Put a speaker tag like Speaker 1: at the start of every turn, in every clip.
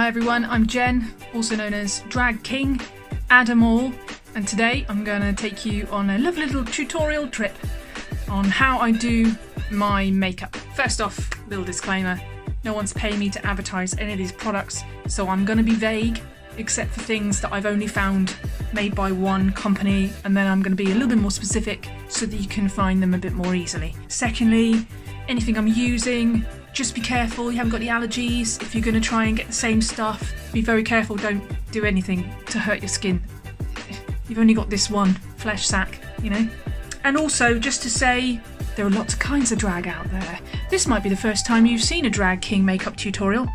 Speaker 1: Hi everyone, I'm Jen, also known as Drag King, Adam All, and today I'm going to take you on a lovely little tutorial trip on how I do my makeup. First off, little disclaimer, no one's paying me to advertise any of these products, so I'm going to be vague, except for things that I've only found made by one company, and then I'm going to be a little bit more specific so that you can find them a bit more easily. Secondly, anything I'm using, just be careful, you haven't got any allergies. If you're going to try and get the same stuff, be very careful, don't do anything to hurt your skin. You've only got this one flesh sack, you know? And also, just to say, there are lots of kinds of drag out there. This might be the first time you've seen a Drag King makeup tutorial.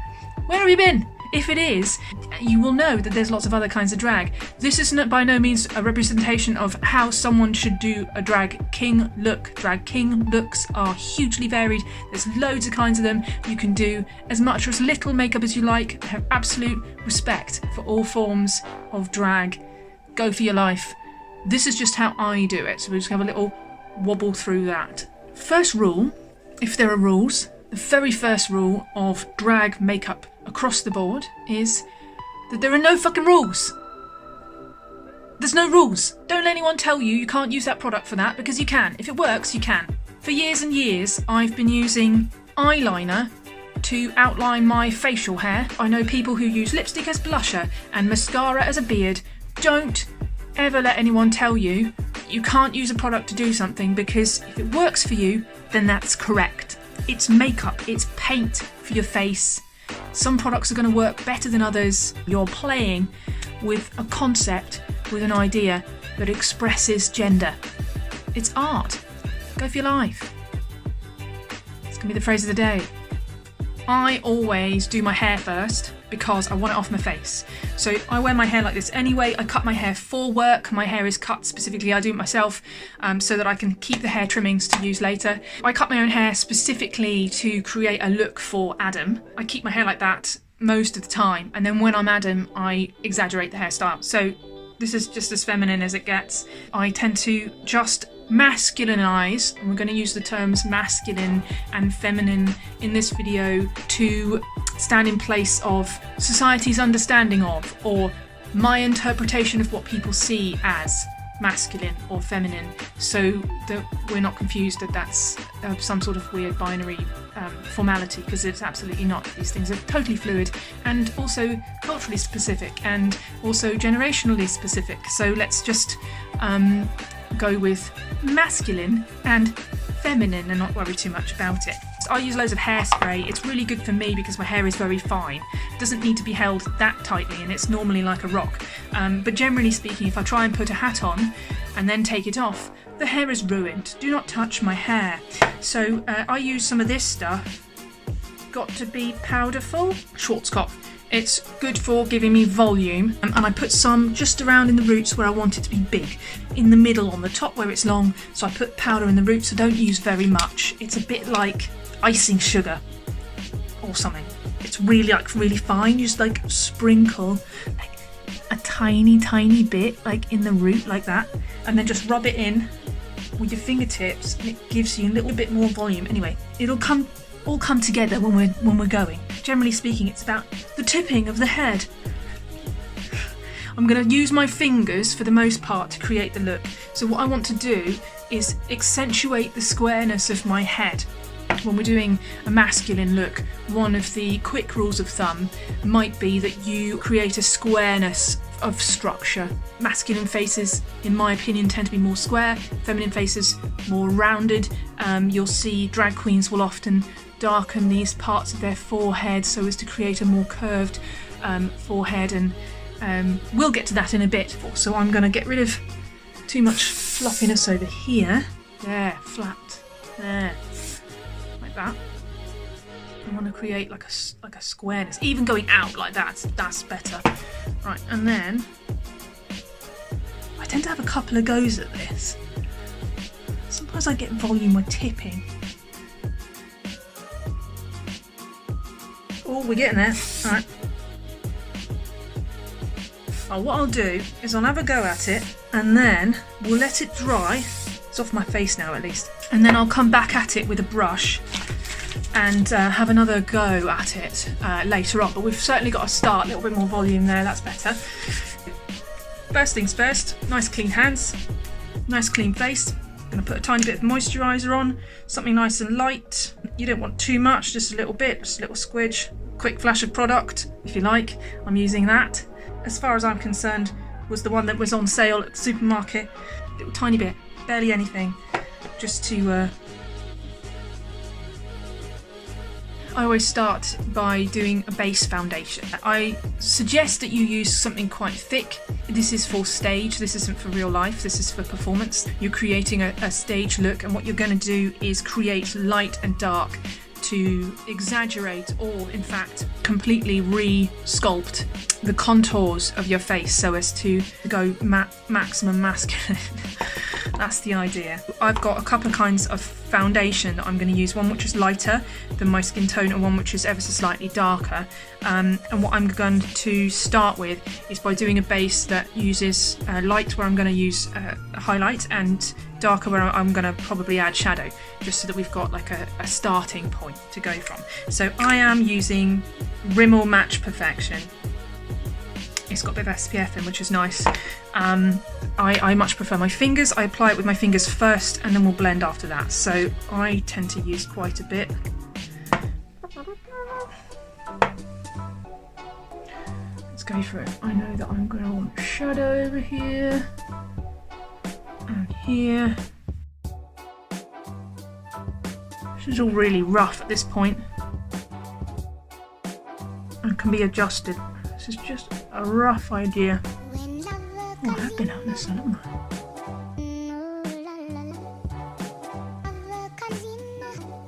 Speaker 1: Where have you been? If it is, you will know that there's lots of other kinds of drag. This is by no means a representation of how someone should do a drag king look. Drag king looks are hugely varied. There's loads of kinds of them. You can do as much or as little makeup as you like. I have absolute respect for all forms of drag. Go for your life. This is just how I do it. So we'll just have a little wobble through that. First rule, if there are rules, the very first rule of drag makeup across the board is that there are no fucking rules. There's no rules. Don't let anyone tell you you can't use that product for that, because you can. If it works, you can. For years and years, I've been using eyeliner to outline my facial hair. I know people who use lipstick as blusher and mascara as a beard. Don't ever let anyone tell you you can't use a product to do something, because if it works for you, then that's correct. It's makeup, it's paint for your face. Some products are going to work better than others. You're playing with a concept, with an idea that expresses gender. It's art. Go for your life. It's going to be the phrase of the day. I always do my hair first because I want it off my face. So I wear my hair like this anyway. I cut my hair for work. My hair is cut specifically, I do it myself, so that I can keep the hair trimmings to use later. I cut my own hair specifically to create a look for Adam. I keep my hair like that most of the time, and then when I'm Adam, I exaggerate the hairstyle. So this is just as feminine as it gets. I tend to just masculinize, and we're going to use the terms masculine and feminine in this video to stand in place of society's understanding of, or my interpretation of what people see as masculine or feminine, so that we're not confused that that's some sort of weird binary formality, because it's absolutely not. These things are totally fluid and also culturally specific and also generationally specific. So let's just go with masculine and feminine and not worry too much about it. I use loads of hairspray. It's really good for me because my hair is very fine. It doesn't need to be held that tightly, and it's normally like a rock. But generally speaking, if I try and put a hat on and then take it off, the hair is ruined. Do not touch my hair. So I use some of this stuff. Got to be powderful. Schwarzkopf. It's good for giving me volume, and I put some just around in the roots where I want it to be big. In the middle, on the top where it's long, so I put powder in the roots. So don't use very much. It's a bit like icing sugar or something. It's really fine. You just like sprinkle like a tiny bit like in the root like that, and then just rub it in with your fingertips, and it gives you a little bit more volume. Anyway, it'll all come together when we're going. Generally speaking, it's about the tipping of the head. I'm going to use my fingers for the most part to create the look. So what I want to do is accentuate the squareness of my head. When we're doing a masculine look, one of the quick rules of thumb might be that you create a squareness of structure. Masculine faces, in my opinion, tend to be more square, feminine faces more rounded. You'll see drag queens will often darken these parts of their forehead so as to create a more curved forehead, and we'll get to that in a bit. So I'm going to get rid of too much floppiness over here. There, flat. There. Like that. I want to create like a squareness. Even going out like that, that's better. Right, and then I tend to have a couple of goes at this. Sometimes I get volume when tipping. Oh, we're getting there. Alright. What I'll do is I'll have a go at it, and then we'll let it dry. It's off my face now at least. And then I'll come back at it with a brush and have another go at it later on. But we've certainly got to start. A little bit more volume there, that's better. First things first, nice clean hands, nice clean face. I'm going to put a tiny bit of moisturiser on, something nice and light. You don't want too much, just a little bit, just a little squidge. Quick flash of product, if you like. I'm using that. As far as I'm concerned, was the one that was on sale at the supermarket. A little tiny bit, barely anything, just to... I always start by doing a base foundation. I suggest that you use something quite thick. This is for stage, this isn't for real life, this is for performance. You're creating a stage look, and what you're going to do is create light and dark to exaggerate, or in fact completely re-sculpt the contours of your face so as to go maximum masculine. That's the idea. I've got a couple of kinds of foundation that I'm going to use, one which is lighter than my skin tone and one which is ever so slightly darker. And what I'm going to start with is by doing a base that uses light, where I'm going to use a highlight, and darker, where I'm going to probably add shadow, just so that we've got like a starting point to go from. So I am using Rimmel Match Perfection. It's got a bit of SPF in, which is nice. I much prefer my fingers. I apply it with my fingers first and then we'll blend after that. So I tend to use quite a bit. Let's go for it. I know that I'm going to want shadow over here and here. This is all really rough at this point and can be adjusted. This is just a rough idea. Oh, I have been out in the sun, haven't I?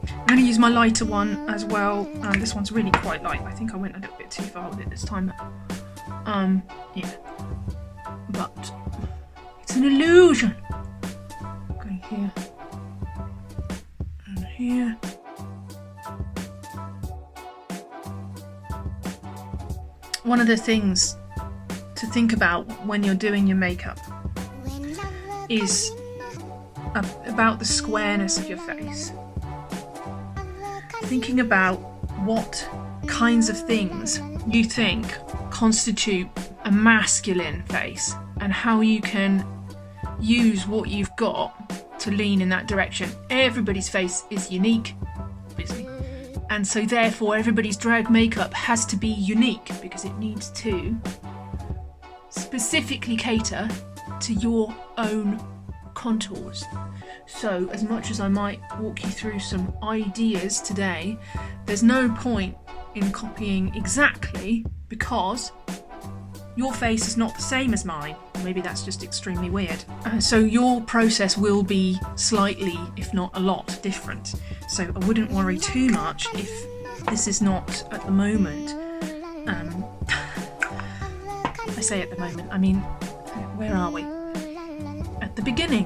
Speaker 1: I'm going to use my lighter one as well. This one's really quite light. I think I went a little bit too far with it this time. Yeah. But it's an illusion. Going here and here. One of the things to think about when you're doing your makeup is about the squareness of your face. Thinking about what kinds of things you think constitute a masculine face and how you can use what you've got to lean in that direction. Everybody's face is unique, obviously. And so therefore everybody's drag makeup has to be unique because it needs to specifically cater to your own contours. So as much as I might walk you through some ideas today, there's no point in copying exactly, because your face is not the same as mine. Maybe that's just extremely weird. So your process will be slightly, if not a lot, different. So I wouldn't worry too much if this is not at the moment. I say at the moment, I mean, where are we? At the beginning.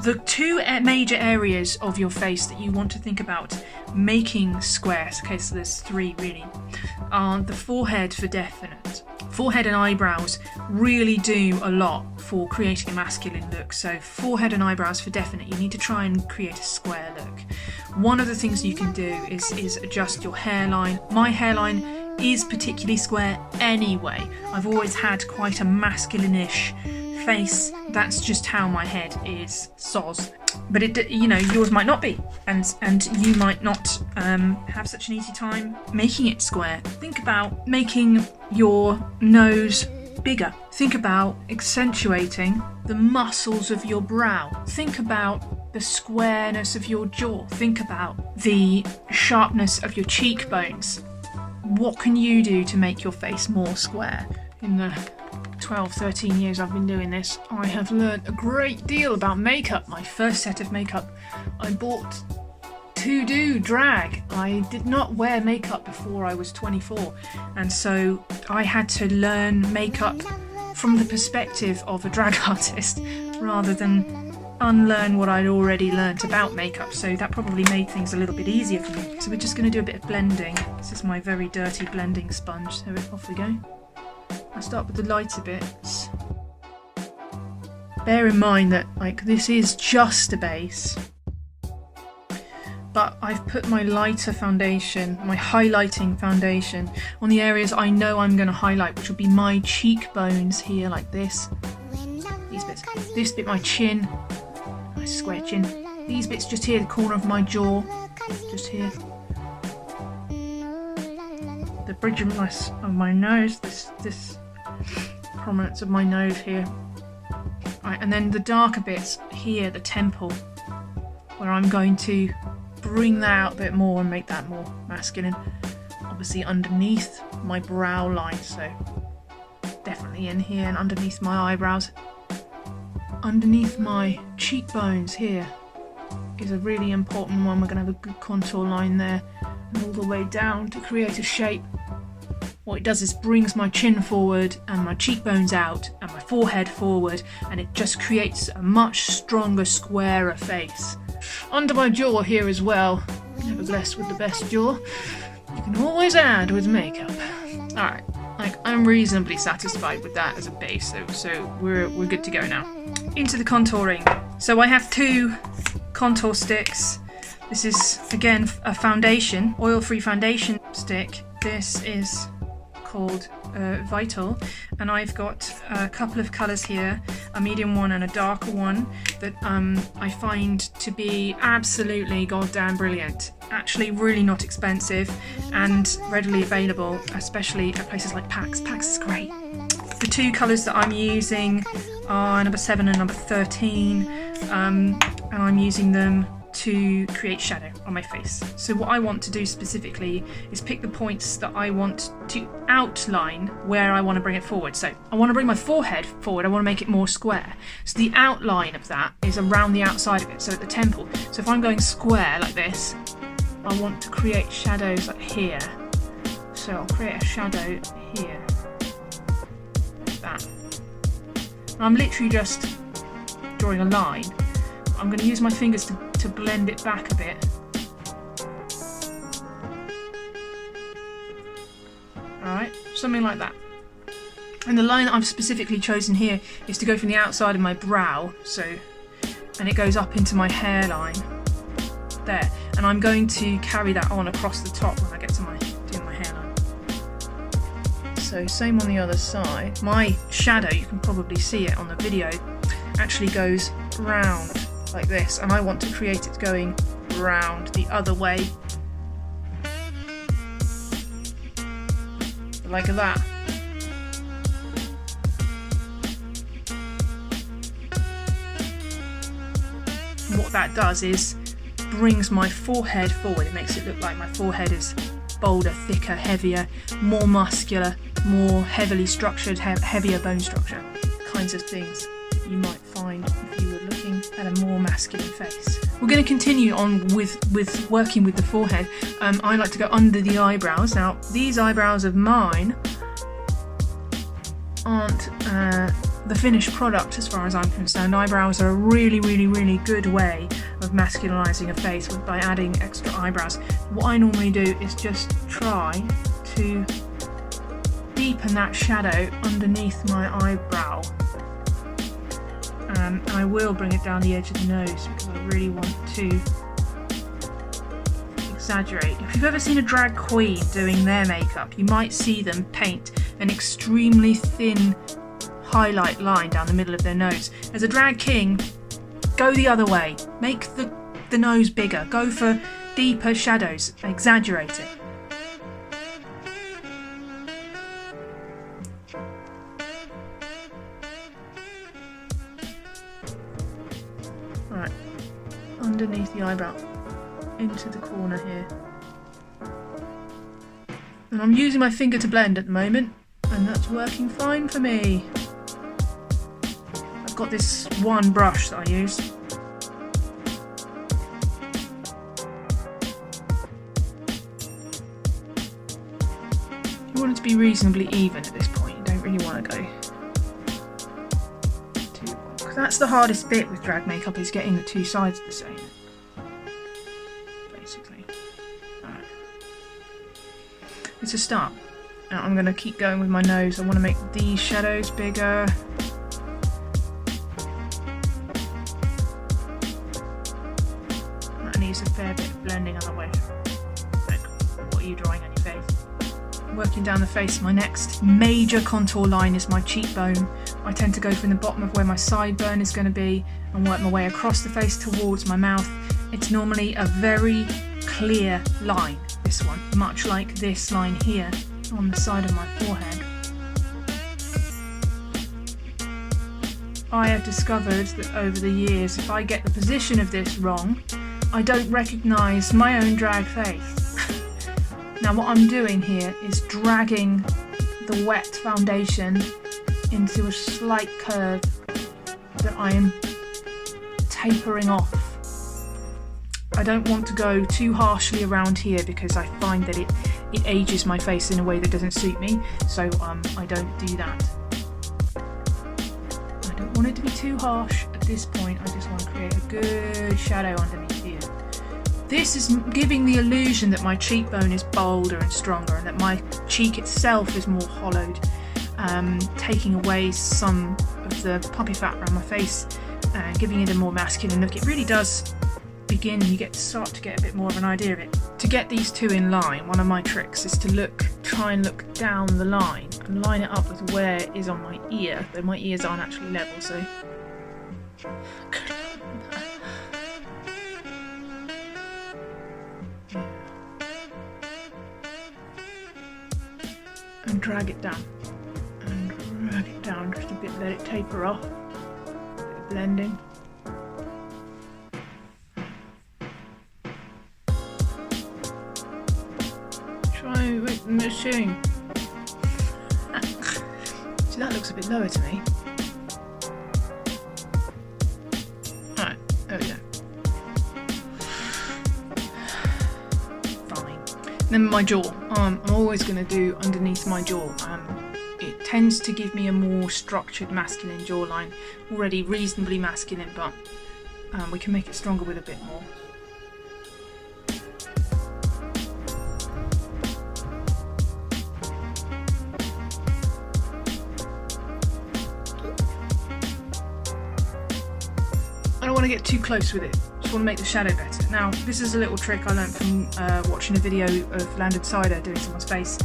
Speaker 1: The two major areas of your face that you want to think about making squares, okay, so there's three really, are the forehead for definite. Forehead and eyebrows really do a lot for creating a masculine look. So forehead and eyebrows for definite, you need to try and create a square look. One of the things you can do is adjust your hairline. My hairline is particularly square anyway. I've always had quite a masculine-ish face. That's just how my head is, soz. But it, you know, yours might not be, and you might not have such an easy time making it square. Think about making your nose bigger. Think about accentuating the muscles of your brow. Think about the squareness of your jaw. Think about the sharpness of your cheekbones. What can you do to make your face more square? In the 12-13 years I've been doing this, I have learned a great deal about makeup. My first set of makeup I bought to do drag. I did not wear makeup before I was 24, and so I had to learn makeup from the perspective of a drag artist rather than unlearn what I'd already learnt about makeup, so that probably made things a little bit easier for me. So we're just going to do a bit of blending. This is my very dirty blending sponge, so off we go. I'll start with the lighter bits. Bear in mind that, like, this is just a base. but I've put my lighter foundation, my highlighting foundation, on the areas I know I'm going to highlight, which will be my cheekbones here, like this. These bits. This bit, my chin. Nice square chin. These bits just here, the corner of my jaw. Just here. The bridge of my nose. This prominence of my nose here. Right, and then the darker bits here, the temple, where I'm going to bring that out a bit more and make that more masculine. Obviously underneath my brow line, so definitely in here, and underneath my eyebrows. Underneath my cheekbones here is a really important one. We're going to have a good contour line there, and all the way down to create a shape. What it does is brings my chin forward and my cheekbones out and my forehead forward, and it just creates a much stronger, squarer face. Under my jaw here as well, never blessed with the best jaw, you can always add with makeup. Alright, like, I'm reasonably satisfied with that as a base, so we're good to go now. Into the contouring. So I have 2 contour sticks. This is, again, a foundation, oil-free foundation stick. This is called Vital, and I've got a couple of colours here, a medium one and a darker one, that I find to be absolutely goddamn brilliant. Actually really not expensive and readily available, especially at places like PAX. PAX is great. The 2 colours that I'm using are number 7 and number 13, and I'm using them to create shadow on my face. So what I want to do specifically is pick the points that I want to outline where I want to bring it forward. So I want to bring my forehead forward, I want to make it more square. So the outline of that is around the outside of it, so at the temple. So if I'm going square like this, I want to create shadows like here. So I'll create a shadow here. Like that. And I'm literally just drawing a line. I'm going to use my fingers to blend it back a bit. Alright, something like that. And the line that I've specifically chosen here is to go from the outside of my brow, and it goes up into my hairline there. And I'm going to carry that on across the top when I get to doing my hairline. So same on the other side. My shadow, you can probably see it on the video, actually goes round like this, and I want to create it going round the other way, like that. And what that does is brings my forehead forward. It makes it look like my forehead is bolder, thicker, heavier, more muscular, more heavily structured, heavier bone structure, kinds of things you might find if you were looking at a more masculine face. We're going to continue on with working with the forehead. I like to go under the eyebrows. Now, these eyebrows of mine aren't the finished product as far as I'm concerned. Eyebrows are a really, really, really good way of masculinizing a face by adding extra eyebrows. What I normally do is just try to deepen that shadow underneath my eyebrow. And I will bring it down the edge of the nose because I really want to exaggerate. If you've ever seen a drag queen doing their makeup, you might see them paint an extremely thin highlight line down the middle of their nose. As a drag king, go the other way. Make the nose bigger. Go for deeper shadows. Exaggerate it. Right, underneath the eyebrow, into the corner here. And I'm using my finger to blend at the moment, and that's working fine for me. I've got this one brush that I use. You want it to be reasonably even at this point. You don't really want to go too long. That's the hardest bit with drag makeup, is getting the two sides the same. Basically. Alright. It's a start. Now I'm going to keep going with my nose. I want to make these shadows bigger. I need needs a fair bit of blending otherwise. Like, what are you drawing on your face? Working down the face, my next major contour line is my cheekbone. I tend to go from the bottom of where my sideburn is going to be and work my way across the face towards my mouth. It's normally a very clear line, this one, much like this line here on the side of my forehead. I have discovered that over the years, if I get the position of this wrong, I don't recognise my own drag face. Now what I'm doing here is dragging the wet foundation into a slight curve that I am tapering off. I don't want to go too harshly around here because I find that it ages my face in a way that doesn't suit me, so I don't do that. I don't want it to be too harsh at this point. I just want to create a good shadow underneath here. This is giving the illusion that my cheekbone is bolder and stronger and that my cheek itself is more hollowed, taking away some of the puppy fat around my face and giving it a more masculine look. It really does begin, you start to get a bit more of an idea of it. To get these two in line, one of my tricks is to try and look down the line and line it up with where it is on my ear, though my ears aren't actually level, so and drag it down just a bit, let it taper off, a bit of blending. Try with the machine. See, that looks a bit lower to me. Alright, there we go. Fine. Then my jaw. I'm always going to do underneath my jaw. It tends to give me a more structured masculine jawline. Already reasonably masculine, but we can make it stronger with a bit more. I don't want to get too close with it, just want to make the shadow better. Now, this is a little trick I learned from watching a video of Landed Cider doing someone's face.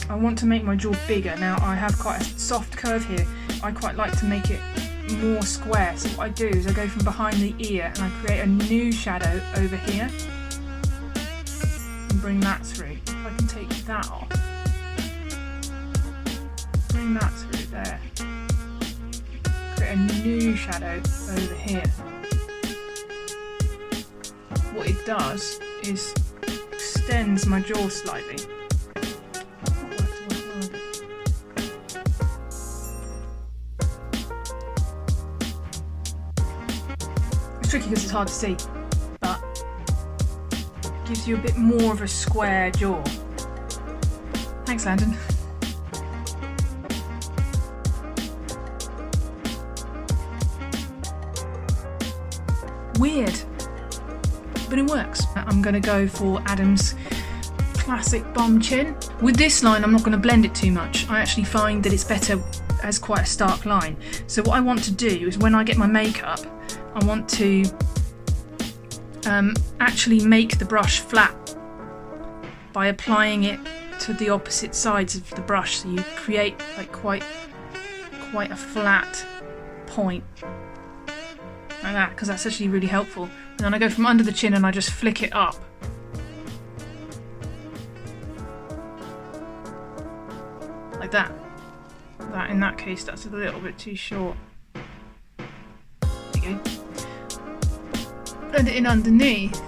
Speaker 1: I want to make my jaw bigger. Now, I have quite a soft curve here. I quite like to make it more square. So what I do is I go from behind the ear and I create a new shadow over here and bring that through. If I can take that off, bring that through there. Create a new shadow over here. What it does is extends my jaw slightly. It's tricky because it's hard to see, but it gives you a bit more of a square jaw. Thanks, Landon. Weird, but it works. I'm going to go for Adam's classic bomb chin. With this line, I'm not going to blend it too much. I actually find that it's better as quite a stark line. So what I want to do is when I get my makeup, I want to actually make the brush flat by applying it to the opposite sides of the brush, so you create like quite a flat point. Like that, because that's actually really helpful. And then I go from under the chin and I just flick it up. Like that. That, in that case, that's a little bit too short. There you go. Blend it in underneath.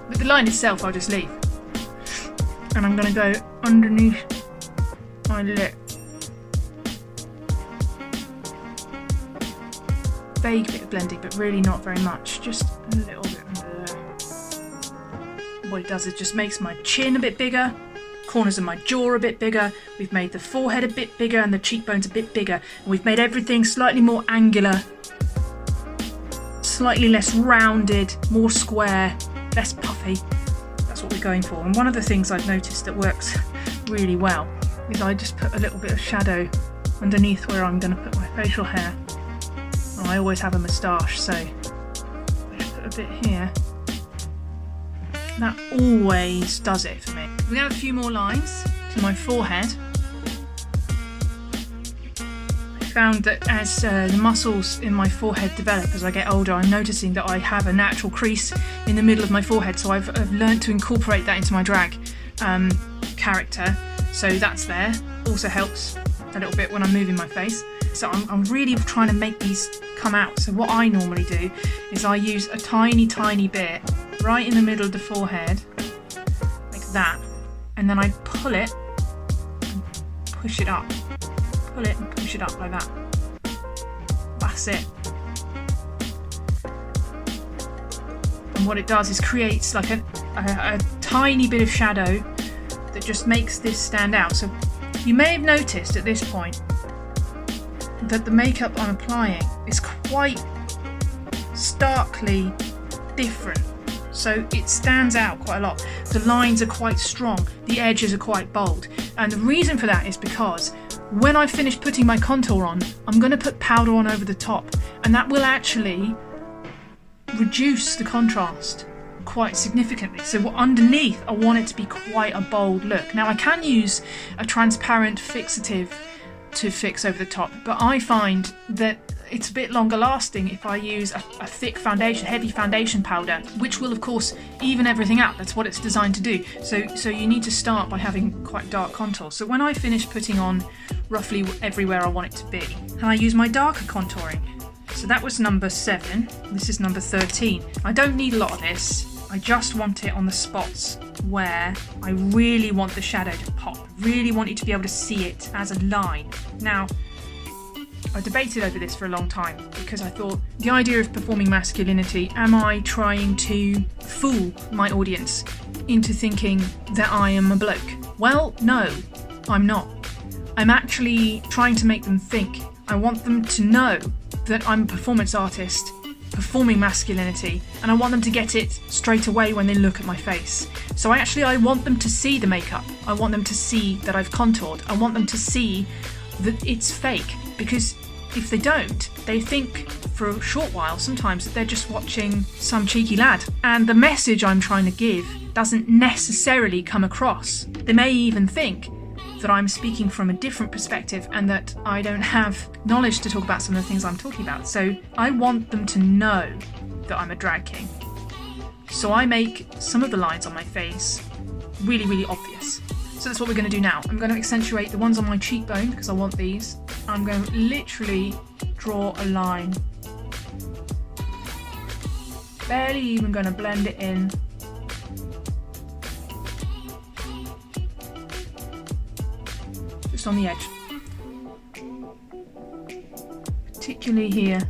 Speaker 1: But the line itself I'll just leave. And I'm going to go underneath my lip. Vague bit of blending, but really not very much, just a little bit under there. What it does is just makes my chin a bit bigger, corners of my jaw a bit bigger, we've made the forehead a bit bigger and the cheekbones a bit bigger, and we've made everything slightly more angular, slightly less rounded, more square, less puffy. That's what we're going for. And one of the things I've noticed that works really well is I just put a little bit of shadow underneath where I'm going to put my facial hair. I always have a moustache, so I just put a bit here. That always does it for me. We're going to add a few more lines to my forehead. I found that as the muscles in my forehead develop as I get older, I'm noticing that I have a natural crease in the middle of my forehead, so I've learned to incorporate that into my drag character. So that's there. Also helps a little bit when I'm moving my face. So I'm really trying to make these come out. So what I normally do is I use a tiny bit right in the middle of the forehead, like that, and then I pull it and push it up. Pull it and push it up like that. That's it. And what it does is creates like a tiny bit of shadow that just makes this stand out. So you may have noticed at this point that the makeup I'm applying is quite starkly different. So it stands out quite a lot. The lines are quite strong, the edges are quite bold. And the reason for that is because when I finish putting my contour on, I'm going to put powder on over the top, and that will actually reduce the contrast quite significantly. So underneath, I want it to be quite a bold look. Now I can use a transparent fixative to fix over the top, but I find that it's a bit longer lasting if I use a thick foundation, heavy foundation powder, which will of course even everything out. That's what it's designed to do. So you need to start by having quite dark contour. So when I finish putting on roughly everywhere I want it to be, and I use my darker contouring. So that was number 7, this is number 13. I don't need a lot of this, I just want it on the spots where I really want the shadow to pop. I really want you to be able to see it as a line. Now, I debated over this for a long time because I thought the idea of performing masculinity, am I trying to fool my audience into thinking that I am a bloke? Well, no, I'm not. I'm actually trying to make them think. I want them to know that I'm a performance artist performing masculinity, and I want them to get it straight away when they look at my face. So I want them to see the makeup. I want them to see that I've contoured. I want them to see that it's fake, because if they don't, they think for a short while sometimes that they're just watching some cheeky lad, and the message I'm trying to give doesn't necessarily come across. They may even think that I'm speaking from a different perspective and that I don't have knowledge to talk about some of the things I'm talking about. So I want them to know that I'm a drag king. So I make some of the lines on my face really, really obvious. So that's what we're going to do now. I'm going to accentuate the ones on my cheekbone because I want these. I'm going to literally draw a line. Barely even going to blend it in. Just on the edge. Particularly here.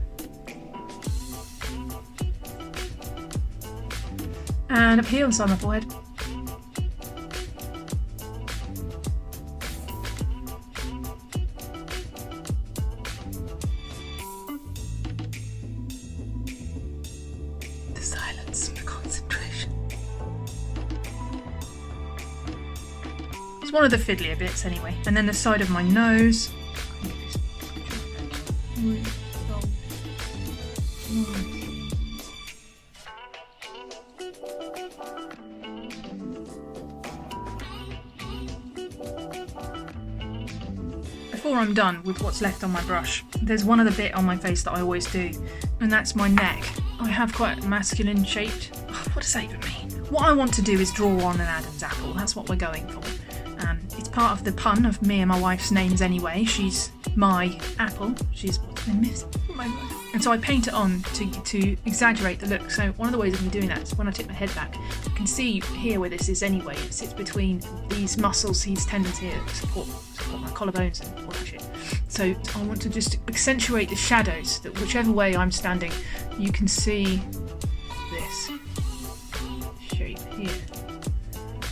Speaker 1: And up here on the side of my forehead. The silence, the concentration. It's one of the fiddlier bits anyway. And then the side of my nose. Before I'm done with what's left on my brush, there's one other bit on my face that I always do, and that's my neck. I have quite a masculine shaped... what does that even mean? What I want to do is draw on an Adam's apple. That's what we're going for. It's part of the pun of me and my wife's names anyway. She's my apple. She's my wife. And so I paint it on to exaggerate the look. So one of the ways of me doing that is when I tip my head back, you can see here where this is anyway. It sits between these muscles, these tendons here that support my collarbones and all that shit. So I want to just accentuate the shadows, that whichever way I'm standing, you can see this shape here.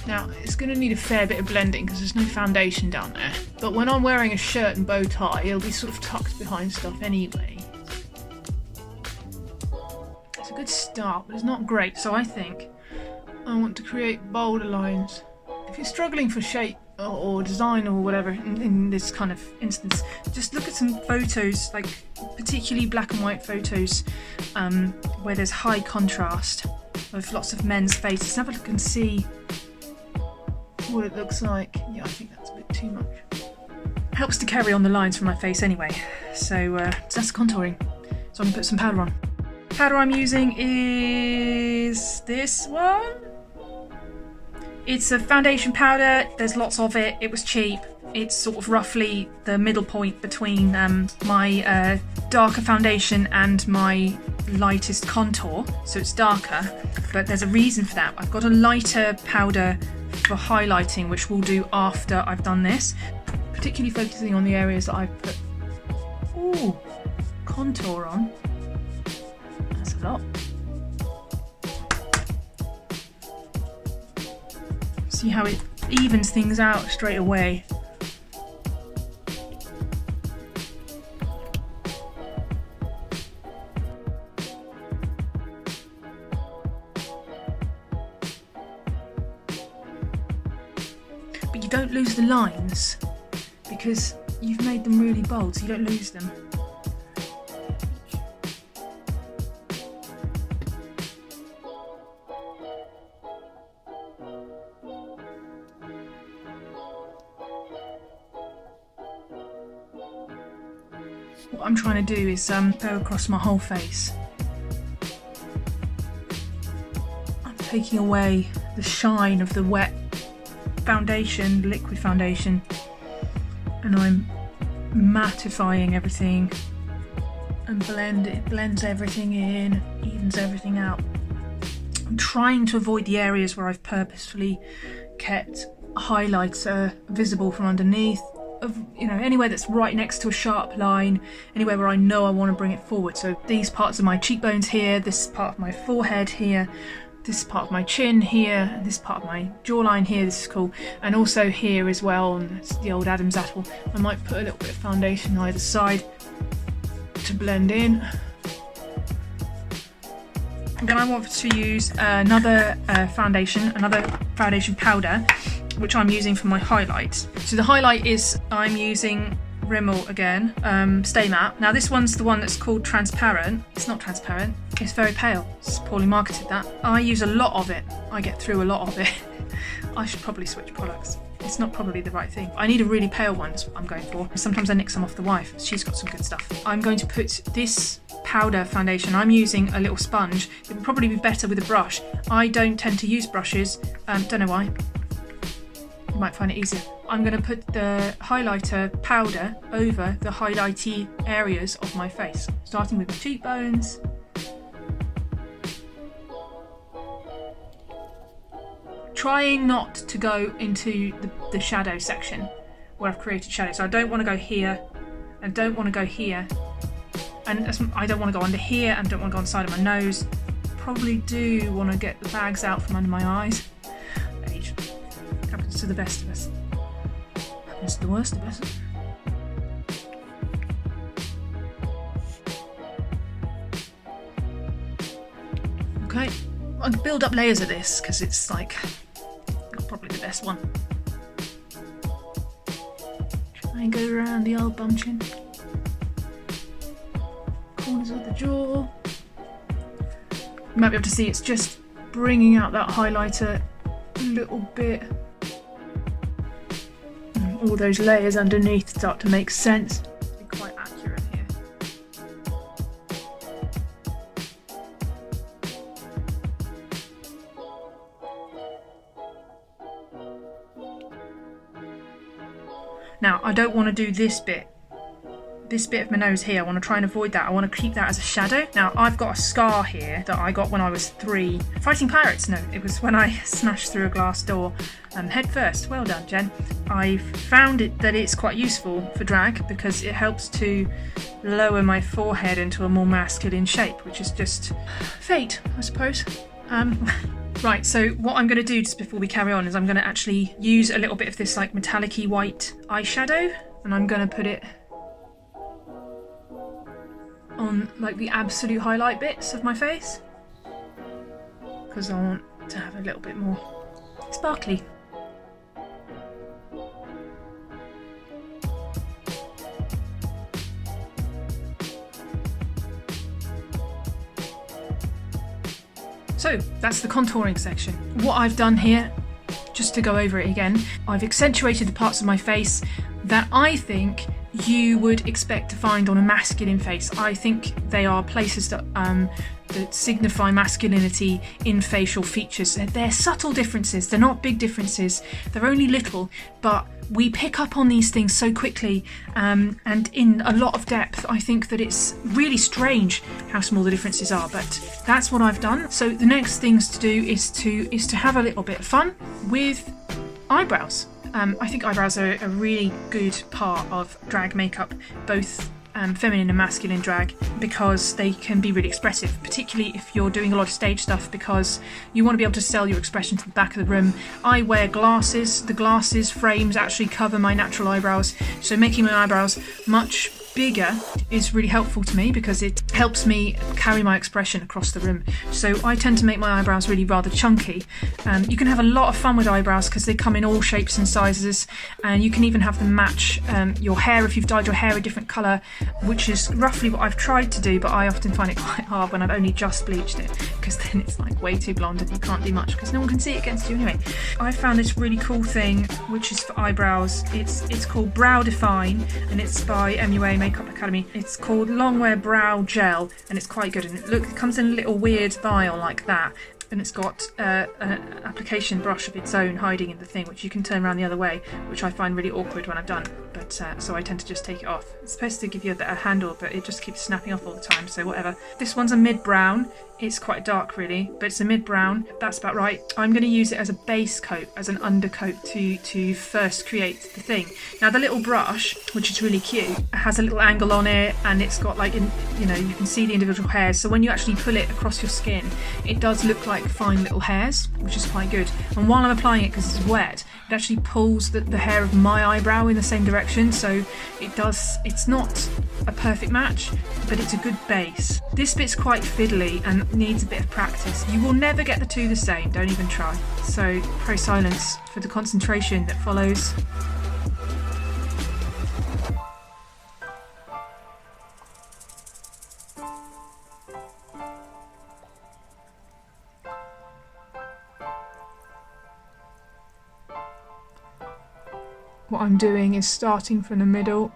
Speaker 1: Now, it's going to need a fair bit of blending because there's no foundation down there. But when I'm wearing a shirt and bow tie, it'll be sort of tucked behind stuff anyway. It's a good start, but it's not great. So I think I want to create bolder lines. If you're struggling for shape or design or whatever in this kind of instance. Just look at some photos, like particularly black and white photos, where there's high contrast with lots of men's faces. Have a look and see what it looks like. Yeah, I think that's a bit too much. Helps to carry on the lines from my face anyway. So that's contouring. So I'm gonna put some powder on. Powder I'm using is this one. It's a foundation powder. There's lots of it. It was cheap. It's sort of roughly the middle point between my darker foundation and my lightest contour. So it's darker, but there's a reason for that. I've got a lighter powder for highlighting, which we'll do after I've done this. Particularly focusing on the areas that I've put contour on. That's a lot. See how it evens things out straight away. But you don't lose the lines because you've made them really bold, so you don't lose them. What I'm trying to do is go across my whole face. I'm taking away the shine of the wet foundation, liquid foundation, and I'm mattifying everything and it blends everything in, evens everything out. I'm trying to avoid the areas where I've purposefully kept highlighter visible from underneath. Anywhere that's right next to a sharp line, anywhere where I know I want to bring it forward. So these parts of my cheekbones here, this part of my forehead here, this part of my chin here, and this part of my jawline here, this is cool. And also here as well, and it's the old Adam's apple. I might put a little bit of foundation either side to blend in. And then I want to use another foundation powder, which I'm using for my highlight. So the highlight is, I'm using Rimmel again, Stay Matte. Now this one's the one that's called transparent. It's not transparent, it's very pale. It's poorly marketed, that. I use a lot of it. I get through a lot of it. I should probably switch products. It's not probably the right thing. I need a really pale one, that's what I'm going for. Sometimes I nick some off the wife. She's got some good stuff. I'm going to put this powder foundation. I'm using a little sponge. It would probably be better with a brush. I don't tend to use brushes. Don't know why. You might find it easier. I'm going to put the highlighter powder over the highlighty areas of my face, starting with my cheekbones. Trying not to go into the shadow section where I've created shadow. So I don't want to go here, and don't want to go here, and I don't want to go under here, and don't want to go on the side of my nose. Probably do want to get the bags out from under my eyes. Age. Happens to the best of us. Happens to the worst of us. Okay, I can build up layers of this because it's like probably the best one. Try and go around the old bum chin, corners of the jaw. You might be able to see it's just bringing out that highlighter a little bit. And all those layers underneath start to make sense. Be quite accurate here. Now, I don't want to do this bit of my nose here. I want to try and avoid that. I want to keep that as a shadow. Now, I've got a scar here that I got when I was 3. Fighting pirates? No, it was when I smashed through a glass door head first. Well done, Jen. I've found that it's quite useful for drag because it helps to lower my forehead into a more masculine shape, which is just fate, I suppose. Right, so what I'm going to do just before we carry on is I'm going to actually use a little bit of this like metallic-y white eyeshadow, and I'm going to put it on like the absolute highlight bits of my face because I want to have a little bit more sparkly. So that's the contouring section. What I've done here, just to go over it again, I've accentuated the parts of my face that I think you would expect to find on a masculine face. I think they are places that signify masculinity in facial features. They're subtle differences, they're not big differences, they're only little, but we pick up on these things so quickly and in a lot of depth. I think that it's really strange how small the differences are, but that's what I've done. So the next things to do is to have a little bit of fun with eyebrows. I think eyebrows are a really good part of drag makeup, both feminine and masculine drag, because they can be really expressive, particularly if you're doing a lot of stage stuff, because you want to be able to sell your expression to the back of the room. I wear glasses. The glasses frames actually cover my natural eyebrows, so making my eyebrows much bigger is really helpful to me because it helps me carry my expression across the room. So I tend to make my eyebrows really rather chunky. You can have a lot of fun with eyebrows because they come in all shapes and sizes, and you can even have them match your hair if you've dyed your hair a different colour, which is roughly what I've tried to do, but I often find it quite hard when I've only just bleached it, because then it's like way too blonde and you can't do much because no one can see it against you anyway. I found this really cool thing which is for eyebrows. It's called Brow Define, and it's by MUA Makeup Academy. It's called Longwear Brow Gel, and it's quite good, and it comes in a little weird vial like that, and it's got an application brush of its own hiding in the thing, which you can turn around the other way, which I find really awkward when I've done, but so I tend to just take it off. It's supposed to give you a better handle, but it just keeps snapping off all the time, so whatever. This one's a mid-brown. It's quite dark really, but it's a mid-brown. That's about right. I'm going to use it as a base coat, as an undercoat to first create the thing. Now the little brush, which is really cute, has a little angle on it, and it's got like, you can see the individual hairs. So when you actually pull it across your skin, it does look like fine little hairs, which is quite good. And while I'm applying it, because it's wet, it actually pulls the hair of my eyebrow in the same direction. So it's not a perfect match, but it's a good base. This bit's quite fiddly and needs a bit of practice. You will never get the two the same, don't even try. So pro silence for the concentration that follows. What I'm doing is starting from the middle,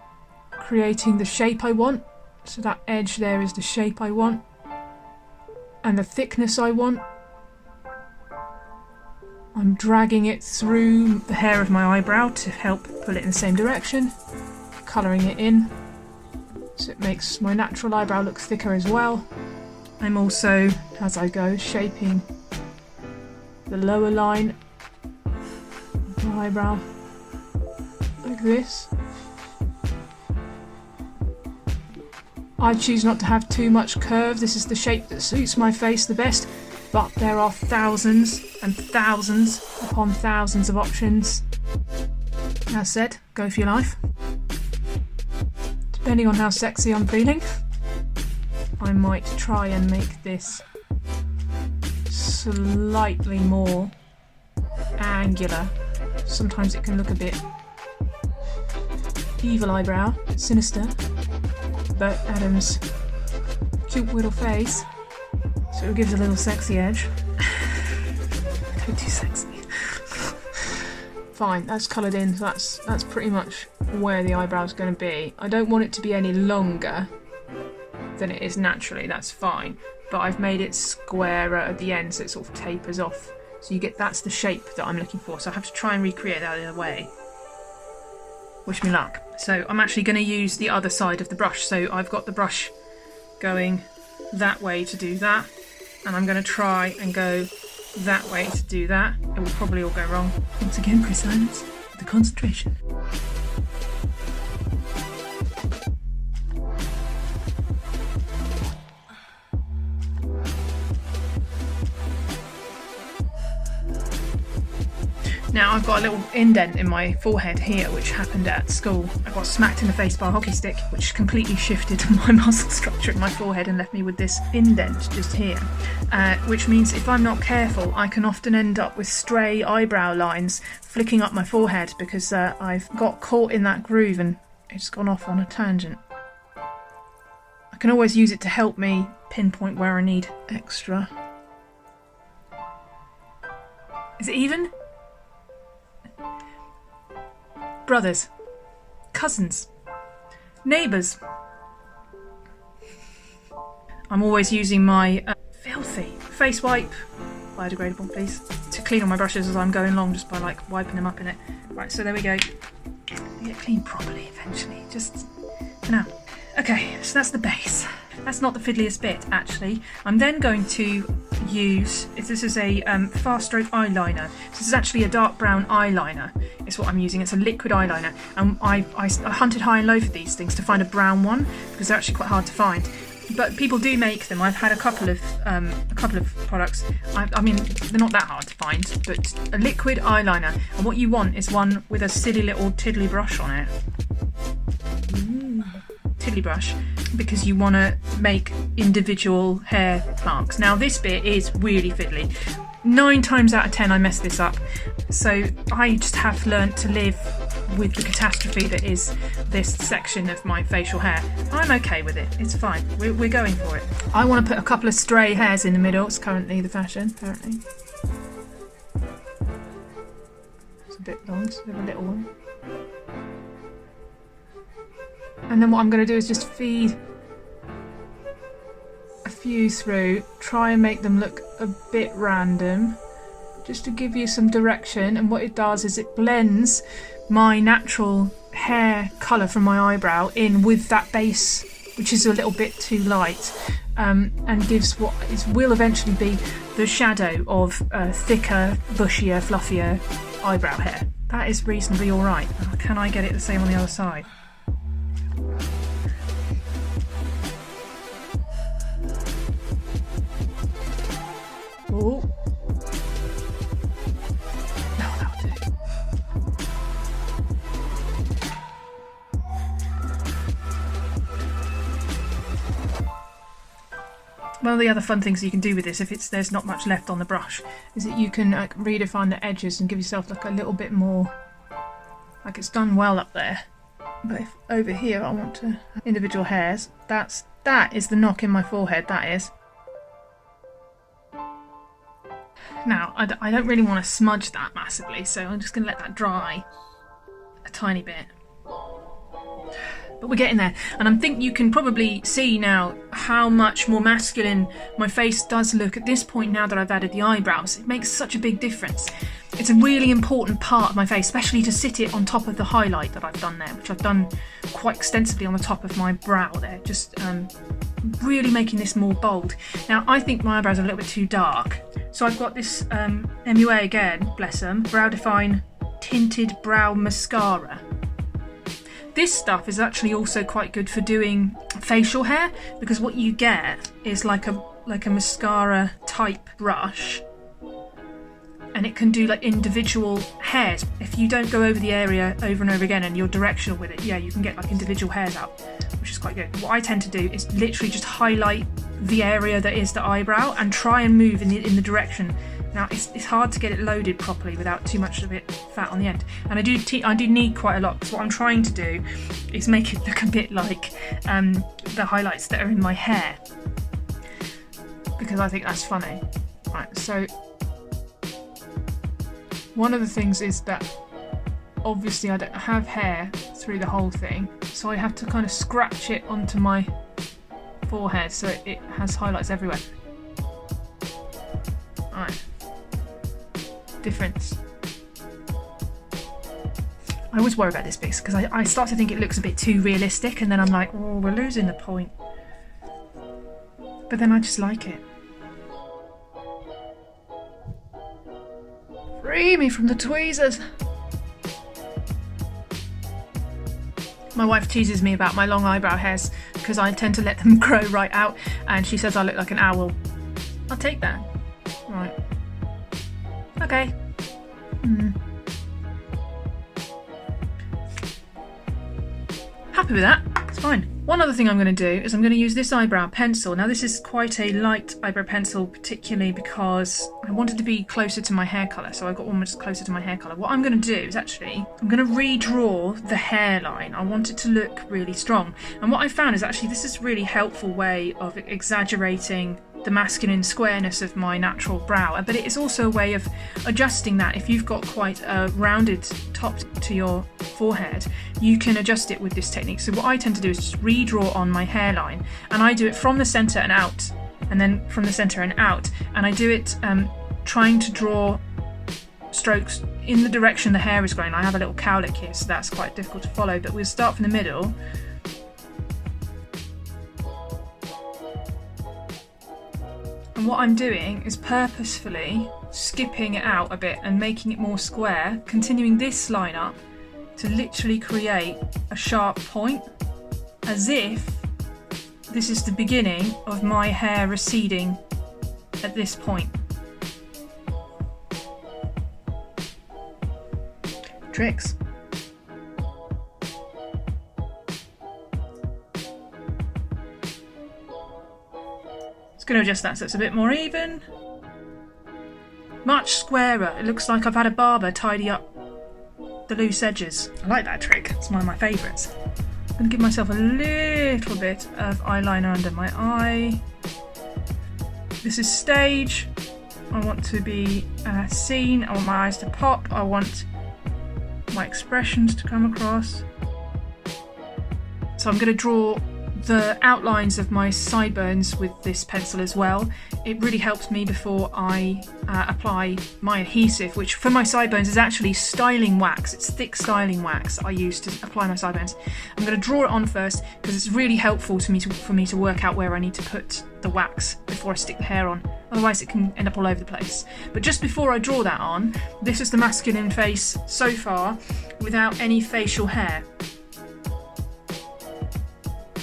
Speaker 1: creating the shape I want. So that edge there is the shape I want, and the thickness I want. I'm dragging it through the hair of my eyebrow to help pull it in the same direction, colouring it in so it makes my natural eyebrow look thicker as well. I'm also, as I go, shaping the lower line of my eyebrow like this. I choose not to have too much curve. This is the shape that suits my face the best, but there are thousands and thousands upon thousands of options. As said, go for your life. Depending on how sexy I'm feeling, I might try and make this slightly more angular. Sometimes it can look a bit evil eyebrow, sinister. But Adam's cute little face, so it gives a little sexy edge. Don't too sexy. Fine, that's coloured in, so that's pretty much where the eyebrow's going to be. I don't want it to be any longer than it is naturally, that's fine. But I've made it squarer at the end, so it sort of tapers off. So you get, that's the shape that I'm looking for, so I have to try and recreate that in a way. Wish me luck. So I'm actually going to use the other side of the brush. So I've got the brush going that way to do that, and I'm going to try and go that way to do that. It will probably all go wrong. Once again, press silence for the concentration. Now I've got a little indent in my forehead here, which happened at school. I got smacked in the face by a hockey stick, which completely shifted my muscle structure in my forehead and left me with this indent just here. Which means if I'm not careful, I can often end up with stray eyebrow lines flicking up my forehead because I've got caught in that groove and it's gone off on a tangent. I can always use it to help me pinpoint where I need extra Is it even? Brothers. Cousins. Neighbours. I'm always using my filthy face wipe, biodegradable please, to clean all my brushes as I'm going along, just by like wiping them up in it. Right, so there we go. They get cleaned properly eventually, just for now. Okay, so that's the base. That's not the fiddliest bit actually. I'm then going to use, this is a fast stroke eyeliner. This is actually a dark brown eyeliner. It's what I'm using. It's a liquid eyeliner, and I hunted high and low for these things to find a brown one because they're actually quite hard to find. But people do make them. I've had a couple of products. I mean, they're not that hard to find, but a liquid eyeliner. And what you want is one with a silly little tiddly brush on it. Tiddly brush, because you want to make individual hair marks. Now this bit is really fiddly. 9 times out of 10 I mess this up. So I just have learnt to live with the catastrophe that is this section of my facial hair. I'm okay with it. It's fine. We're going for it. I want to put a couple of stray hairs in the middle. It's currently the fashion, apparently. It's a bit long, so we have a little one. And then what I'm going to do is just feed a few through, try and make them look a bit random, just to give you some direction. And what it does is it blends my natural hair colour from my eyebrow in with that base, which is a little bit too light, and gives what will eventually be the shadow of thicker, bushier, fluffier eyebrow hair. That is reasonably alright. Can I get it the same on the other side? Oh. No, that'll do. One of the other fun things you can do with this, if there's not much left on the brush, is that you can redefine the edges and give yourself like a little bit more, like it's done well up there. But if over here I want to individual hairs, that is the knock in my forehead, that is. Now, I don't really want to smudge that massively, so I'm just going to let that dry a tiny bit. But we're getting there, and I think you can probably see now how much more masculine my face does look at this point now that I've added the eyebrows. It makes such a big difference. It's a really important part of my face, especially to sit it on top of the highlight that I've done there, which I've done quite extensively on the top of my brow there, just really making this more bold. Now, I think my eyebrows are a little bit too dark, so I've got this MUA again, bless them, Brow Define Tinted Brow Mascara. This stuff is actually also quite good for doing facial hair, because what you get is like a mascara type brush, and it can do like individual hairs. If you don't go over the area over and over again and you're directional with it, yeah, you can get like individual hairs out, which is quite good. What I tend to do is literally just highlight the area that is the eyebrow and try and move in the direction. Now it's hard to get it loaded properly without too much of it fat on the end, and I do need quite a lot, because what I'm trying to do is make it look a bit like the highlights that are in my hair, because I think that's funny. Right, so one of the things is that obviously I don't have hair through the whole thing, so I have to kind of scratch it onto my forehead so it has highlights everywhere. Alright. Difference. I always worry about this bit because I start to think it looks a bit too realistic, and then I'm like, oh, we're losing the point. But then I just like it. Free me from the tweezers. My wife teases me about my long eyebrow hairs because I tend to let them grow right out, and she says I look like an owl. I'll take that. Right. Okay. Happy with that. It's fine. One other thing I'm going to do is I'm going to use this eyebrow pencil. Now this is quite a light eyebrow pencil, particularly because I wanted to be closer to my hair colour, so I got almost closer to my hair colour. What I'm going to do is actually, I'm going to redraw the hairline. I want it to look really strong. And what I found is actually this is a really helpful way of exaggerating the masculine squareness of my natural brow, but it is also a way of adjusting that. If you've got quite a rounded top to your forehead, you can adjust it with this technique. So what I tend to do is just redraw on my hairline, and I do it from the center and out, and then from the center and out, and I do it trying to draw strokes in the direction the hair is growing. I have a little cowlick here, so that's quite difficult to follow, but we'll start from the middle. And what I'm doing is purposefully skipping it out a bit and making it more square, continuing this line up to literally create a sharp point, as if this is the beginning of my hair receding at this point. Tricks. Going to adjust that so it's a bit more even. Much squarer. It looks like I've had a barber tidy up the loose edges. I like that trick. It's one of my favourites. I'm going to give myself a little bit of eyeliner under my eye. This is stage. I want to be seen. I want my eyes to pop. I want my expressions to come across. So I'm going to draw the outlines of my sideburns with this pencil as well. It really helps me before I apply my adhesive, which for my sideburns is actually styling wax. It's thick styling wax I use to apply my sideburns. I'm going to draw it on first because it's really helpful to me for me to work out where I need to put the wax before I stick the hair on. Otherwise it can end up all over the place. But just before I draw that on, this is the masculine face so far without any facial hair.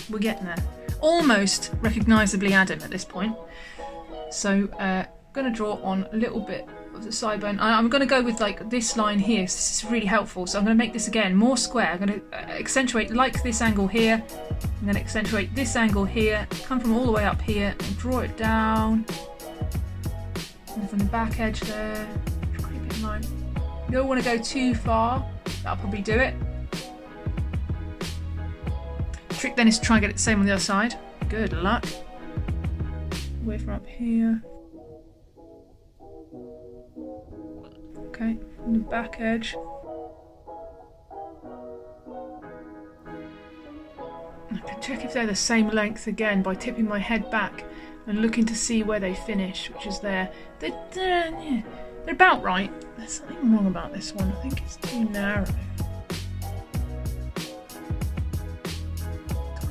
Speaker 1: We're getting there. Almost recognisably Adam at this point. So I'm going to draw on a little bit of the sideburn. I'm going to go with like this line here. So this is really helpful. So I'm going to make this again more square. I'm going to accentuate like this angle here. I'm going to accentuate this angle here. Come from all the way up here and draw it down. And from the back edge there. Creep it in line. You don't want to go too far. That'll probably do it. Trick then is to try and get it the same on the other side. Good luck. Away from up here. Okay, from the back edge. I can check if they're the same length again by tipping my head back and looking to see where they finish, which is there. They're about right. There's something wrong about this one. I think it's too narrow.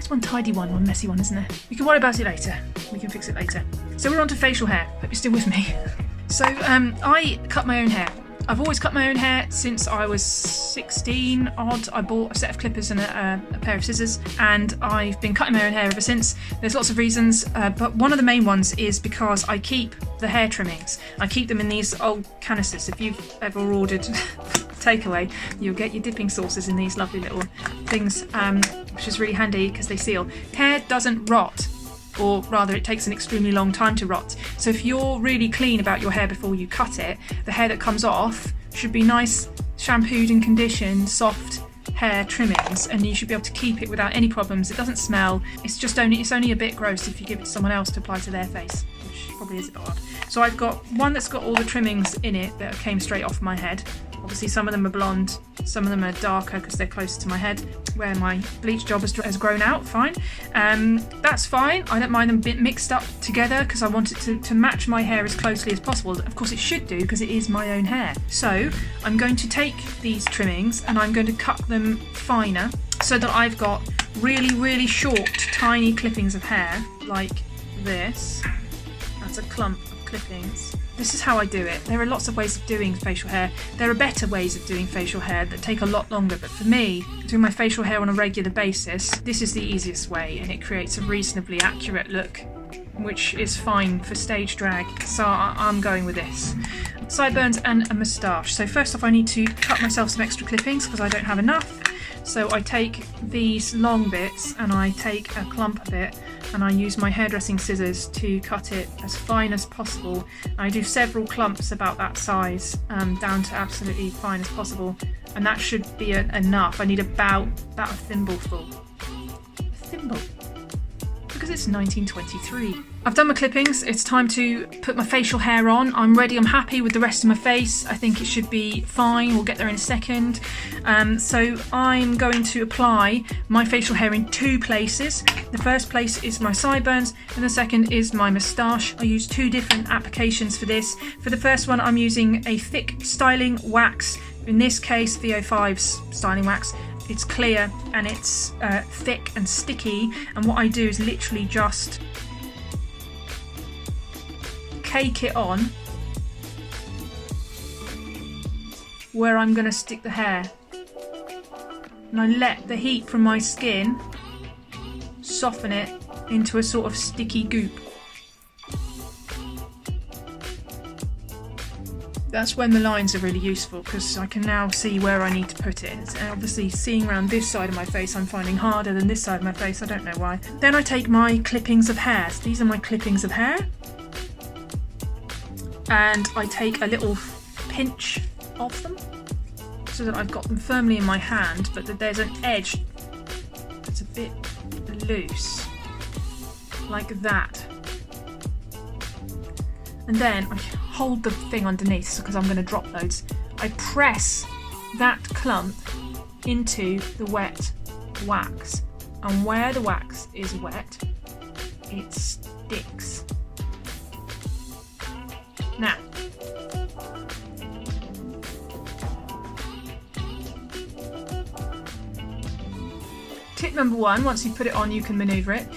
Speaker 1: One tidy one messy one, isn't there? We can worry about it later. We can fix it later. So we're on to facial hair. Hope you're still with me. So I cut my own hair. I've always cut my own hair since I was 16 odd. I bought a set of clippers and a pair of scissors, and I've been cutting my own hair ever since. There's lots of reasons, but one of the main ones is because I keep the hair trimmings. I keep them in these old canisters. If you've ever ordered takeaway, you'll get your dipping sauces in these lovely little things, which is really handy because they seal. Hair doesn't rot, or rather it takes an extremely long time to rot. So if you're really clean about your hair before you cut it, the hair that comes off should be nice, shampooed and conditioned, soft hair trimmings, and you should be able to keep it without any problems. It doesn't smell. It's only a bit gross if you give it to someone else to apply to their face, which probably is a bit odd. So I've got one that's got all the trimmings in it that came straight off my head. Obviously some of them are blonde, some of them are darker because they're closer to my head, where my bleach job has grown out, fine. That's fine, I don't mind them a bit mixed up together because I want it to match my hair as closely as possible. Of course it should do because it is my own hair. So I'm going to take these trimmings and I'm going to cut them finer so that I've got really, really short, tiny clippings of hair like this. That's a clump of clippings. This is how I do it. There are lots of ways of doing facial hair. There are better ways of doing facial hair that take a lot longer, but for me, doing my facial hair on a regular basis, this is the easiest way, and it creates a reasonably accurate look, which is fine for stage drag, so I'm going with this. Sideburns and a moustache. So first off I need to cut myself some extra clippings because I don't have enough. So I take these long bits and I take a clump of it and I use my hairdressing scissors to cut it as fine as possible. I do several clumps about that size, down to absolutely fine as possible, and that should be enough. I need about a thimbleful. A thimble. Look because it's 1923. I've done my clippings. It's time to put my facial hair on. I'm ready. I'm happy with the rest of my face. I think it should be fine. We'll get there in a second. So I'm going to apply my facial hair in two places. The first place is my sideburns and the second is my moustache. I use two different applications for this. For the first one, I'm using a thick styling wax. In this case, VO5's styling wax. It's clear and it's thick and sticky, and what I do is literally just cake it on where I'm going to stick the hair, and I let the heat from my skin soften it into a sort of sticky goop. That's when the lines are really useful, because I can now see where I need to put it. And obviously seeing around this side of my face I'm finding harder than this side of my face, I don't know why. Then I take my clippings of hair. So these are my clippings of hair. And I take a little pinch of them so that I've got them firmly in my hand, but that there's an edge that's a bit loose, like that. And then I hold the thing underneath because I'm going to drop loads. I press that clump into the wet wax, and where the wax is wet, it sticks. Now, tip number one, once you put it on, you can manoeuvre it,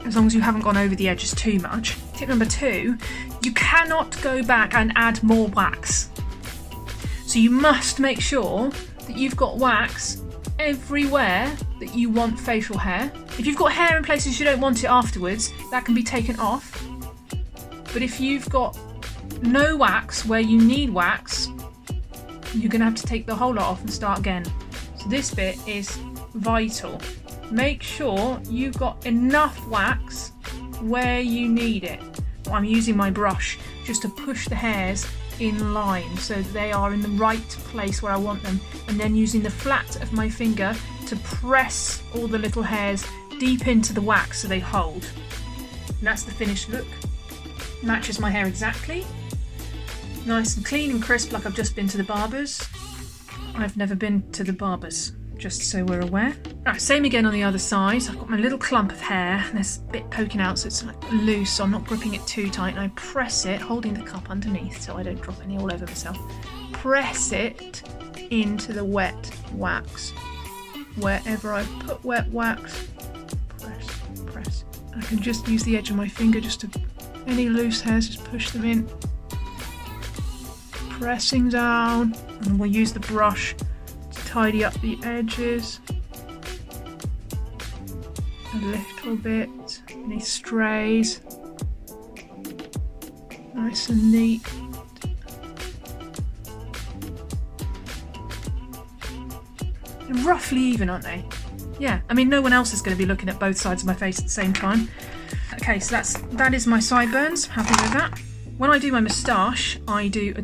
Speaker 1: as long as you haven't gone over the edges too much. Tip number two, you cannot go back and add more wax. So you must make sure that you've got wax everywhere that you want facial hair. If you've got hair in places you don't want it afterwards, that can be taken off. But if you've got no wax where you need wax, you're going to have to take the whole lot off and start again. So this bit is vital. Make sure you've got enough wax where you need it. I'm using my brush just to push the hairs in line so they are in the right place where I want them, and then using the flat of my finger to press all the little hairs deep into the wax so they hold. And that's the finished look. Matches my hair exactly. Nice and clean and crisp, like I've just been to the barber's. I've never been to the barber's, just so we're aware. Right, same again on the other side. I've got my little clump of hair. There's a bit poking out, so it's like loose, so I'm not gripping it too tight. And I press it, holding the cup underneath so I don't drop any all over myself. Press it into the wet wax. Wherever I put wet wax, press, press. I can just use the edge of my finger just to, any loose hairs, just push them in. Pressing down, and we'll use the brush to tidy up the edges a little bit, any strays, nice and neat. They're roughly even, aren't they? Yeah, I mean, no one else is going to be looking at both sides of my face at the same time. Okay, so that is my sideburns. Happy with that. When I do my moustache, I use a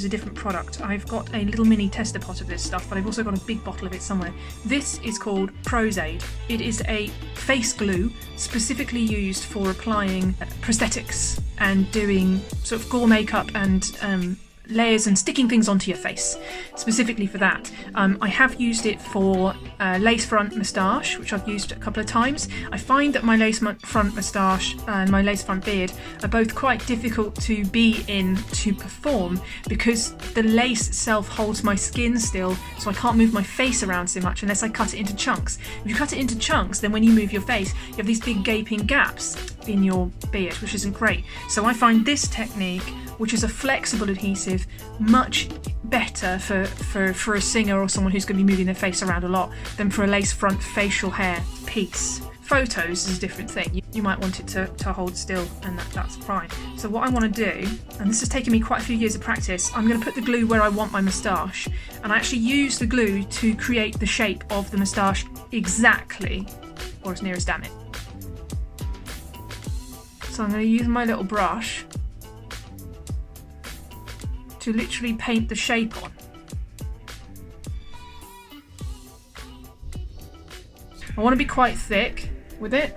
Speaker 1: different product. I've got a little mini tester pot of this stuff, but I've also got a big bottle of it somewhere. This is called Prozaid. It is a face glue specifically used for applying prosthetics and doing sort of gore makeup and layers and sticking things onto your face, specifically for that. I have used it for lace front moustache, which I've used a couple of times. I find that my lace front moustache and my lace front beard are both quite difficult to be in to perform because the lace itself holds my skin still, so I can't move my face around so much unless I cut it into chunks. If you cut it into chunks, then when you move your face, you have these big gaping gaps in your beard, which isn't great. So I find this technique, which is a flexible adhesive, much better for a singer or someone who's going to be moving their face around a lot than for a lace front facial hair piece. Photos is a different thing. You might want it to hold still, and that's fine. So what I want to do, and this has taken me quite a few years of practice, I'm going to put the glue where I want my moustache, and I actually use the glue to create the shape of the moustache exactly, or as near as damn it. So I'm going to use my little brush to literally paint the shape on. I want to be quite thick with it,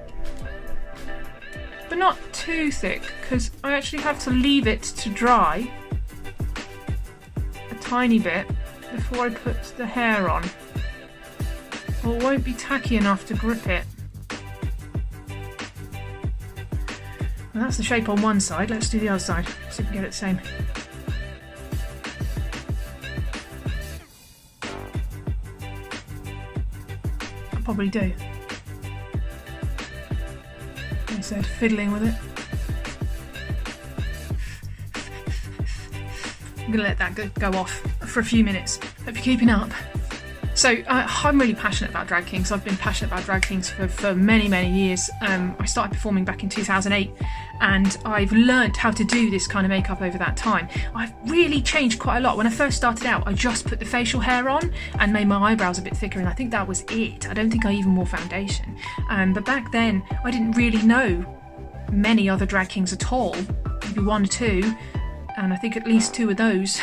Speaker 1: but not too thick, because I actually have to leave it to dry a tiny bit before I put the hair on, or it won't be tacky enough to grip it. Well, that's the shape on one side. Let's do the other side, see if we can get it the same. I probably do. Instead of fiddling with it. I'm going to let that go off for a few minutes. Hope you're keeping up. So I'm really passionate about drag kings. I've been passionate about drag kings for many, many years. I started performing back in 2008, and I've learnt how to do this kind of makeup over that time. I've really changed quite a lot. When I first started out, I just put the facial hair on and made my eyebrows a bit thicker, and I think that was it. I don't think I even wore foundation. But back then, I didn't really know many other drag kings at all, maybe one or two, and I think at least two of those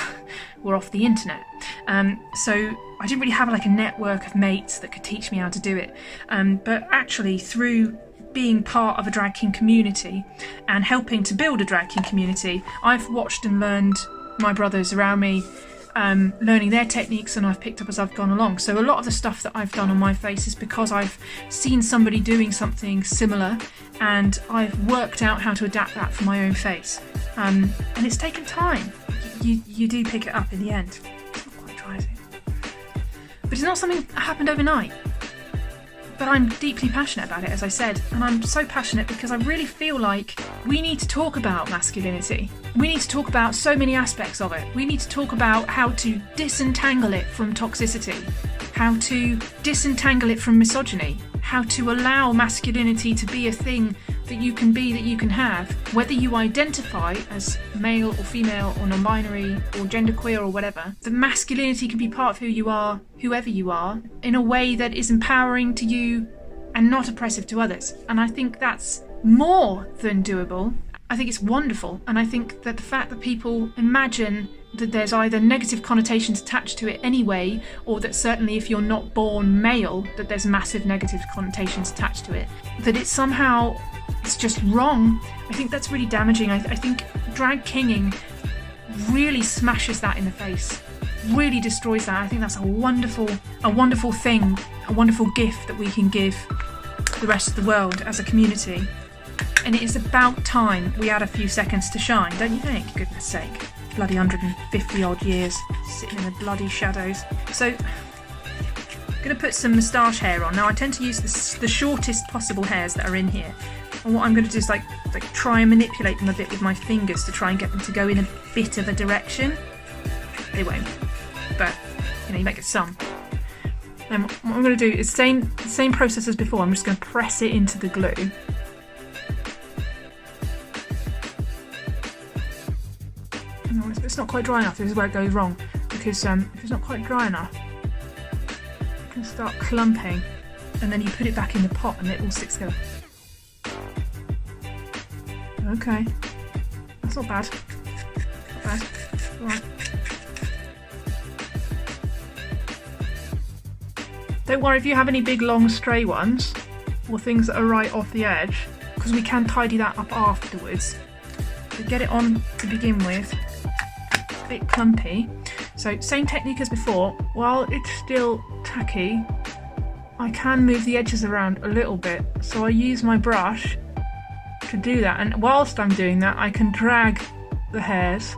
Speaker 1: were off the internet. So I didn't really have like a network of mates that could teach me how to do it. But actually, through being part of a drag king community and helping to build a drag king community, I've watched and learned my brothers around me learning their techniques, and I've picked up as I've gone along. So a lot of the stuff that I've done on my face is because I've seen somebody doing something similar, and I've worked out how to adapt that for my own face. And it's taken time. You do pick it up in the end. It's not quite dry, is it? But it's not something that happened overnight. But I'm deeply passionate about it, as I said, and I'm so passionate because I really feel like we need to talk about masculinity. We need to talk about so many aspects of it. We need to talk about how to disentangle it from toxicity, how to disentangle it from misogyny, how to allow masculinity to be a thing that you can be, that you can have, whether you identify as male or female or non-binary or genderqueer or whatever. The masculinity can be part of who you are, whoever you are, in a way that is empowering to you and not oppressive to others. And I think that's more than doable. I think it's wonderful, and I think that the fact that people imagine that there's either negative connotations attached to it anyway, or that certainly if you're not born male, that there's massive negative connotations attached to it, that it's somehow, it's just wrong. I think that's really damaging. I think drag kinging really smashes that in the face, really destroys that. I think that's a wonderful thing, a wonderful gift that we can give the rest of the world as a community. And it is about time we add a few seconds to shine, don't you think? Goodness sake. Bloody 150 odd years sitting in the bloody shadows. So I'm going to put some moustache hair on. Now I tend to use the shortest possible hairs that are in here. And what I'm going to do is like try and manipulate them a bit with my fingers to try and get them to go in a bit of a direction. They won't, but you might get some. And what I'm going to do is the same process as before. I'm just going to press it into the glue. No, it's not quite dry enough. This is where it goes wrong, because if it's not quite dry enough, it can start clumping, and then you put it back in the pot and it all sticks together. Okay, that's not bad. Not bad. All right. Don't worry if you have any big long stray ones or things that are right off the edge, because we can tidy that up afterwards. So get it on to begin with. A bit clumpy. So same technique as before. While it's still tacky, I can move the edges around a little bit. So I use my brush to do that, and whilst I'm doing that I can drag the hairs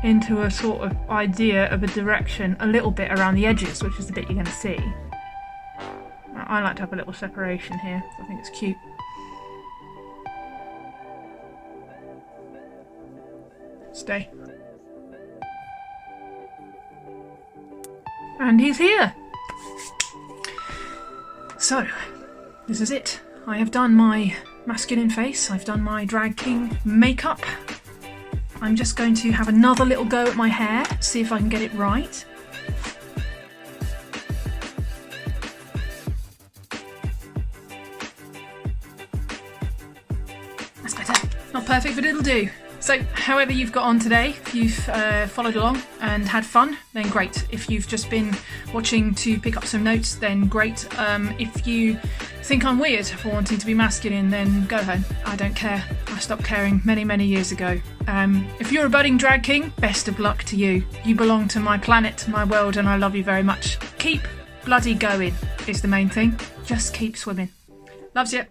Speaker 1: into a sort of idea of a direction a little bit around the edges, which is the bit you're going to see. I like to have a little separation here. I think it's cute. Stay. And he's here! So, this is it. I have done my masculine face, I've done my drag king makeup. I'm just going to have another little go at my hair, see if I can get it right. That's better. Not perfect, but it'll do. So, however you've got on today, if you've followed along and had fun, then great. If you've just been watching to pick up some notes, then great. If you think I'm weird for wanting to be masculine, then go home. I don't care. I stopped caring many years ago. If you're a budding drag king, best of luck to you. You belong to my planet, my world, and I love you very much. Keep bloody going is the main thing. Just keep swimming. Loves you.